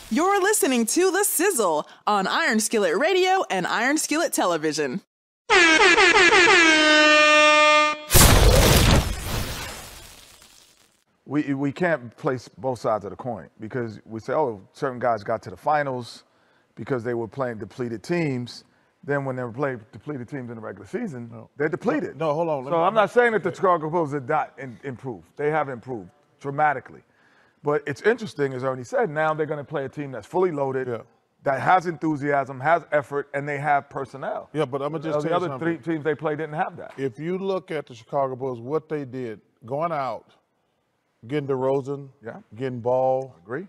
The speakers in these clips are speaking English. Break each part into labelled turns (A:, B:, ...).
A: You're listening to The Sizzle on Iron Skillet Radio and Iron Skillet Television.
B: We can't place both sides of the coin because we say, oh, certain guys got to the finals because they were playing depleted teams. Then when they were playing depleted teams in the regular season, they're depleted.
C: No, hold on.
B: So I'm not saying that the Chicago Bulls did not improve. They have improved dramatically. But it's interesting, as Ernie said, now they're going to play a team that's fully loaded, that has enthusiasm, has effort, and they have personnel.
C: Yeah, but I'm going to just tell you something.
B: The other three teams they played didn't have that.
C: If you look at the Chicago Bulls, what they did, going out, getting DeRozan, getting Ball.
B: Agree.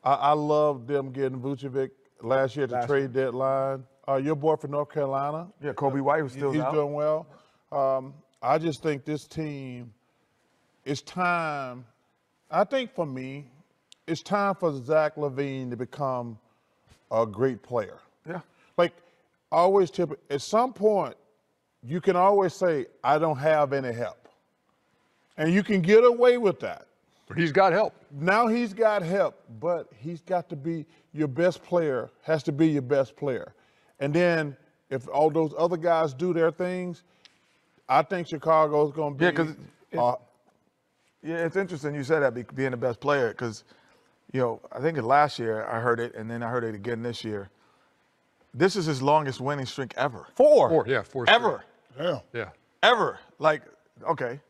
C: I love them getting Vucevic last year at the trade deadline. Your boy from North Carolina.
B: Yeah, Kobe White, who's still out.
C: He's doing well. I just think this team, it's time. I think for me, it's time for Zach LaVine to become a great player.
B: Yeah.
C: Like, I always tip, at some point, you can always say, I don't have any help. And you can get away with that.
D: But he's got help.
C: Now he's got help, but he's got to be your best player, has to be your best player. And then if all those other guys do their things, I think Chicago's going to be.
B: Yeah, because it's interesting you said that, being the best player, because, you know, I think last year I heard it, and then I heard it again this year. This is his longest winning streak ever.
D: Four
B: Ever.
C: Yeah.
B: Ever. Like, okay.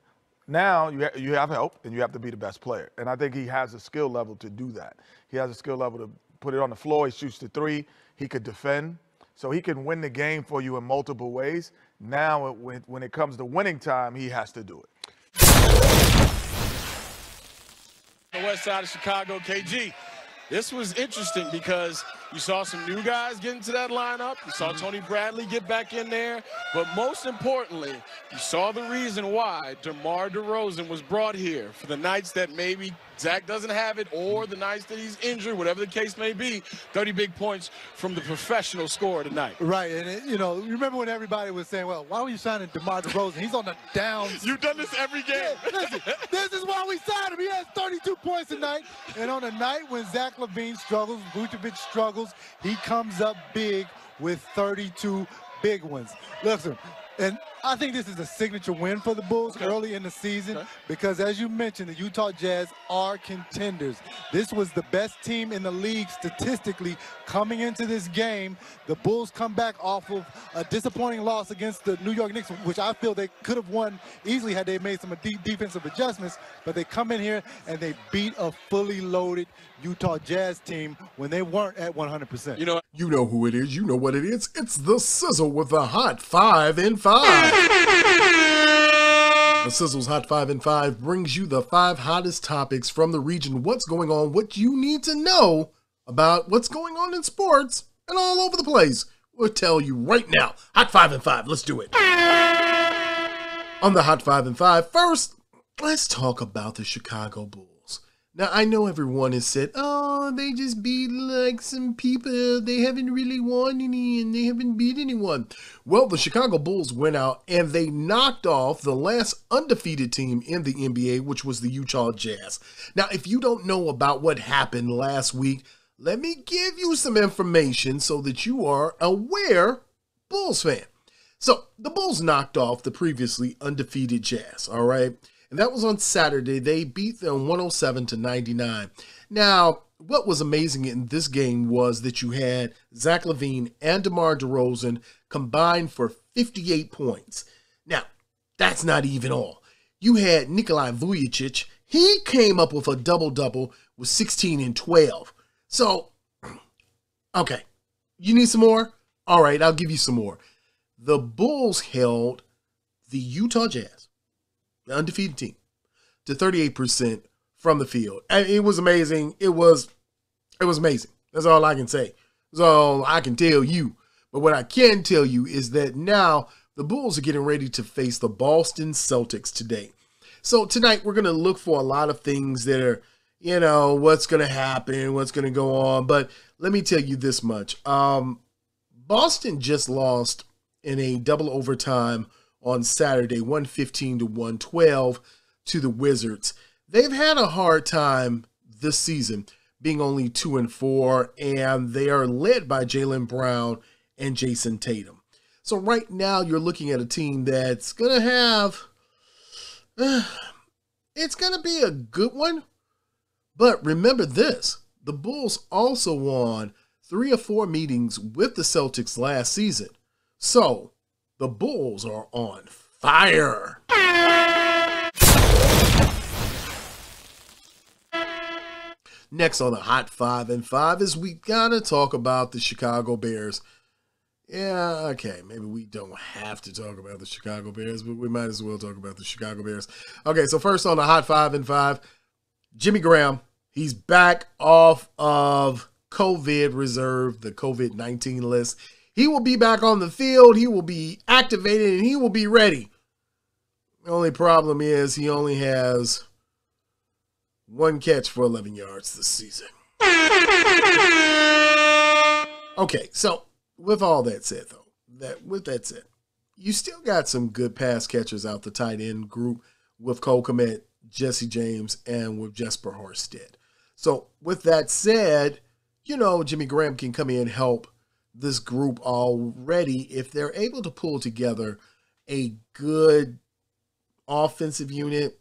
B: Now you have help, and you have to be the best player. And I think he has a skill level to do that. He has a skill level to put it on the floor. He shoots the three. He could defend. So he can win the game for you in multiple ways. Now, when it comes to winning time, he has to do it.
E: The west side of Chicago, KG. This was interesting because you saw some new guys get into that lineup. You saw Tony Bradley get back in there. But most importantly, you saw the reason why DeMar DeRozan was brought here for the nights that maybe Zach doesn't have it or the nights that he's injured, whatever the case may be. 30 big points from the professional scorer tonight.
F: Right, and you know, you remember when everybody was saying, well, why were you signing DeMar DeRozan? He's on the downs.
E: You've done this every game.
F: Yeah, listen, this is why we signed him. He has 32 points tonight. And on a night when Zach LaVine struggles, Vucevic struggles, he comes up big with 32 big ones. Listen, and I think this is a signature win for the Bulls early in the season because, as you mentioned, the Utah Jazz are contenders. This was the best team in the league statistically coming into this game. The Bulls come back off of a disappointing loss against the New York Knicks, which I feel they could have won easily had they made some defensive adjustments, but they come in here and they beat a fully loaded Utah Jazz team when they weren't at 100%.
G: You know who it is. You know what it is. It's The Sizzle with the Hot 5 in 5. The Sizzle's Hot 5 in 5 brings you the 5 hottest topics from the region. What's going on, what you need to know about what's going on in sports and all over the place. We'll tell you right now. Hot 5 in 5. Let's do it. On the Hot 5 in 5, first, let's talk about the Chicago Bulls. Now, I know everyone has said, oh, they just beat like some people. They haven't really won any and they haven't beat anyone. Well, the Chicago Bulls went out and they knocked off the last undefeated team in the NBA, which was the Utah Jazz. Now, if you don't know about what happened last week, let me give you some information so that you are aware, Bulls fan. So, the Bulls knocked off the previously undefeated Jazz, all right? And that was on Saturday. They beat them 107-99. Now, what was amazing in this game was that you had Zach LaVine and DeMar DeRozan combined for 58 points. Now, that's not even all. You had Nikolai Vucevic. He came up with a double-double with 16 and 12. So, okay, you need some more? All right, I'll give you some more. The Bulls held the Utah Jazz, the undefeated team, to 38% from the field. And it was amazing. It was amazing. That's all I can say. That's all I can tell you. But what I can tell you is that now the Bulls are getting ready to face the Boston Celtics today. So tonight we're going to look for a lot of things that are, you know, what's going to happen, what's going to go on. But let me tell you this much. Boston just lost in a double overtime on Saturday, 115-112 to the Wizards. They've had a hard time this season being only 2-4, and they are led by Jaylen Brown and Jason Tatum. So right now you're looking at a team that's going to have, it's going to be a good one. But remember this, the Bulls also won 3 or 4 meetings with the Celtics last season. So the Bulls are on fire. Next on the Hot 5 and 5 is we gotta talk about the Chicago Bears. Yeah, okay, maybe we don't have to talk about the Chicago Bears, but we might as well talk about the Chicago Bears. Okay, so first on the Hot 5 and 5, Jimmy Graham. He's back off of COVID reserve, the COVID-19 list. He will be back on the field. He will be activated, and he will be ready. The only problem is he only has 1 catch for 11 yards this season. Okay, so with all that said, though, with that said, you still got some good pass catchers out the tight end group with Cole Kmet, Jesse James, and with Jesper Horsted. So with that said, you know, Jimmy Graham can come in and help this group already if they're able to pull together a good offensive unit.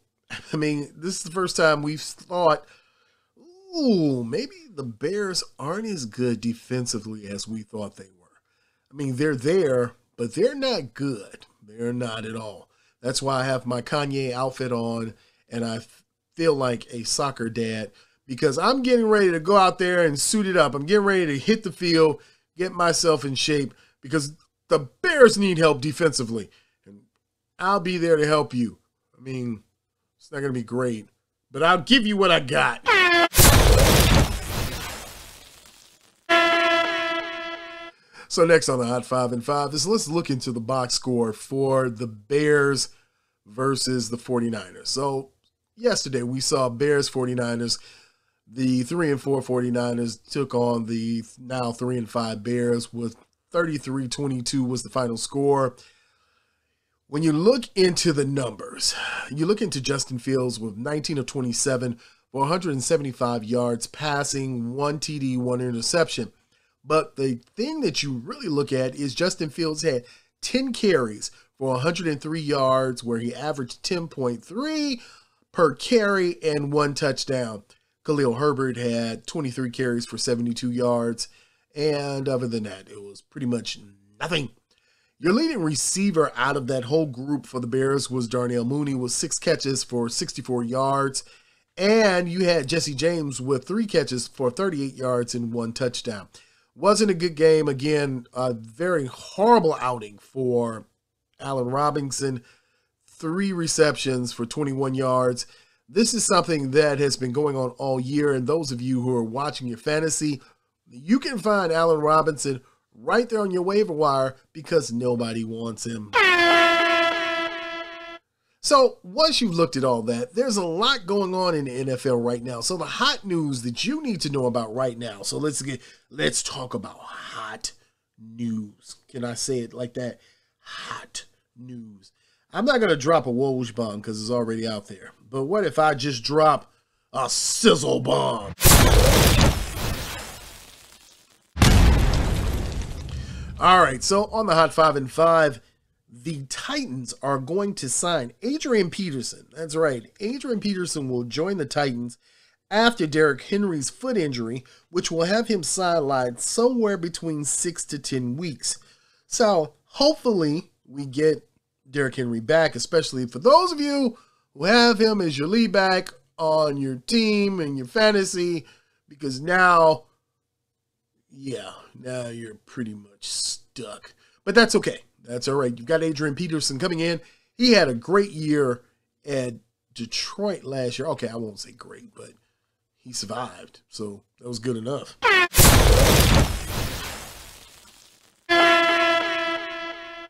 G: I mean, this is the first time we've thought, ooh, maybe the Bears aren't as good defensively as we thought they were. I mean, they're there, but they're not good. They're not at all. That's why I have my Kanye outfit on, and I feel like a soccer dad because I'm getting ready to go out there and suit it up. I'm getting ready to hit the field, get myself in shape because the Bears need help defensively, and I'll be there to help you. I mean, it's not going to be great, but I'll give you what I got. So next on the Hot 5 and 5 is let's look into the box score for the Bears versus the 49ers. So yesterday we saw Bears 49ers. The 3-4 49ers took on the now 3-5 Bears with 33-22 was the final score. When you look into the numbers, you look into Justin Fields with 19 of 27 for 175 yards passing, 1 TD, 1 interception. But the thing that you really look at is Justin Fields had 10 carries for 103 yards where he averaged 10.3 per carry and 1 touchdown. Khalil Herbert had 23 carries for 72 yards. And other than that, it was pretty much nothing. Your leading receiver out of that whole group for the Bears was Darnell Mooney with 6 catches for 64 yards. And you had Jesse James with 3 catches for 38 yards and 1 touchdown. Wasn't a good game. Again, a very horrible outing for Allen Robinson. 3 receptions for 21 yards. This is something that has been going on all year. And those of you who are watching your fantasy, you can find Allen Robinson right there on your waiver wire because nobody wants him. So once you've looked at all that, there's a lot going on in the NFL right now. So the hot news that you need to know about right now. So let's talk about hot news. Can I say it like that? Hot news. I'm not going to drop a Woj bomb because it's already out there. But what if I just drop a sizzle bomb? All right, so on the Hot 5 and 5, the Titans are going to sign Adrian Peterson. That's right, Adrian Peterson will join the Titans after Derrick Henry's foot injury, which will have him sidelined somewhere between 6 to 10 weeks. So hopefully we get Derrick Henry back, especially for those of you who have him as your lead back on your team and your fantasy, because now you're pretty much stuck. But that's okay. That's all right. You've got Adrian Peterson coming in. He had a great year at Detroit last year. Okay, I won't say great, but he survived. So that was good enough.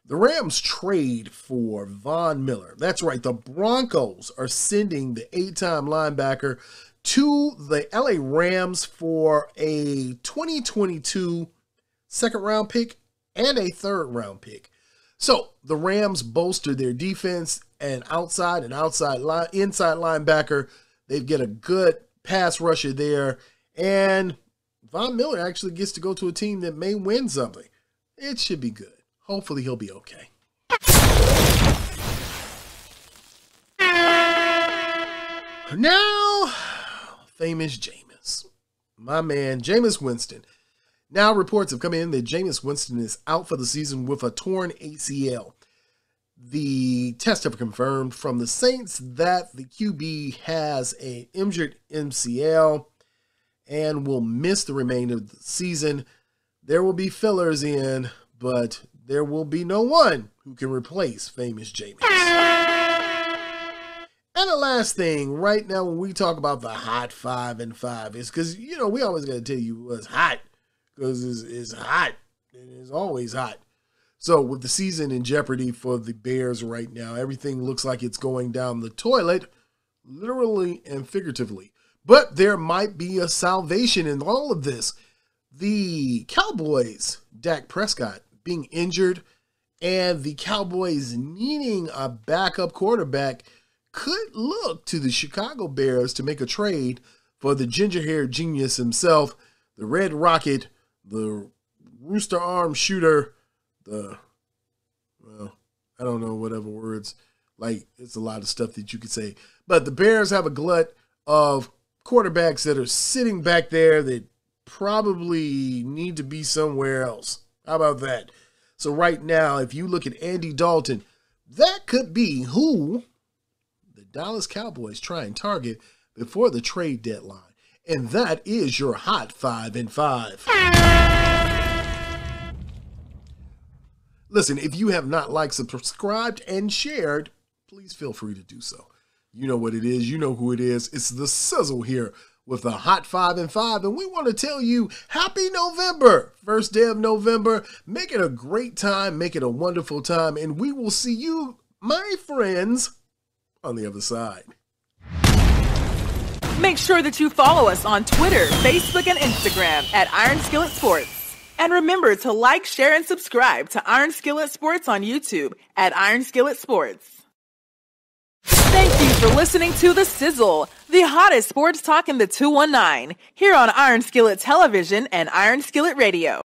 G: The Rams trade for Von Miller. That's right. The Broncos are sending the 8-time linebacker to the LA Rams for a 2022 second-round pick and a third-round pick. So the Rams bolster their defense and inside linebacker. They get a good pass rusher there, And Von Miller actually gets to go to a team that may win something. It should be good. Hopefully he'll be okay. Now, famous Jameis. My man, Jameis Winston. Now reports have come in that Jameis Winston is out for the season with a torn ACL. The tests have confirmed from the Saints that the QB has an injured MCL and will miss the remainder of the season. There will be fillers in, but there will be no one who can replace famous Jameis. And the last thing, right now when we talk about the hot 5 and 5, is because, you know, we always got to tell you what's hot, because it's hot. It is always hot. So with the season in jeopardy for the Bears right now, everything looks like it's going down the toilet, literally and figuratively. But there might be a salvation in all of this. The Cowboys, Dak Prescott being injured, and the Cowboys needing a backup quarterback could look to the Chicago Bears to make a trade for the ginger-haired genius himself, the Red Rocket, the Rooster Arm Shooter, well, I don't know, whatever words, like, it's a lot of stuff that you could say. But the Bears have a glut of quarterbacks that are sitting back there that probably need to be somewhere else. How about that? So right now, if you look at Andy Dalton, that could be who the Dallas Cowboys try and target before the trade deadline. And that is your hot 5 and 5. Listen, if you have not liked, subscribed, and shared, please feel free to do so. You know what it is. You know who it is. It's the Sizzle here with the hot 5 and 5. And we want to tell you, happy November. First day of November. Make it a great time. Make it a wonderful time. And we will see you, my friends, on the other side.
A: Make sure that you follow us on Twitter, Facebook, and Instagram at Iron Skillet Sports. And remember to like, share, and subscribe to Iron Skillet Sports on YouTube at Iron Skillet Sports. Thank you for listening to The Sizzle, the hottest sports talk in the 219, here on Iron Skillet Television and Iron Skillet Radio.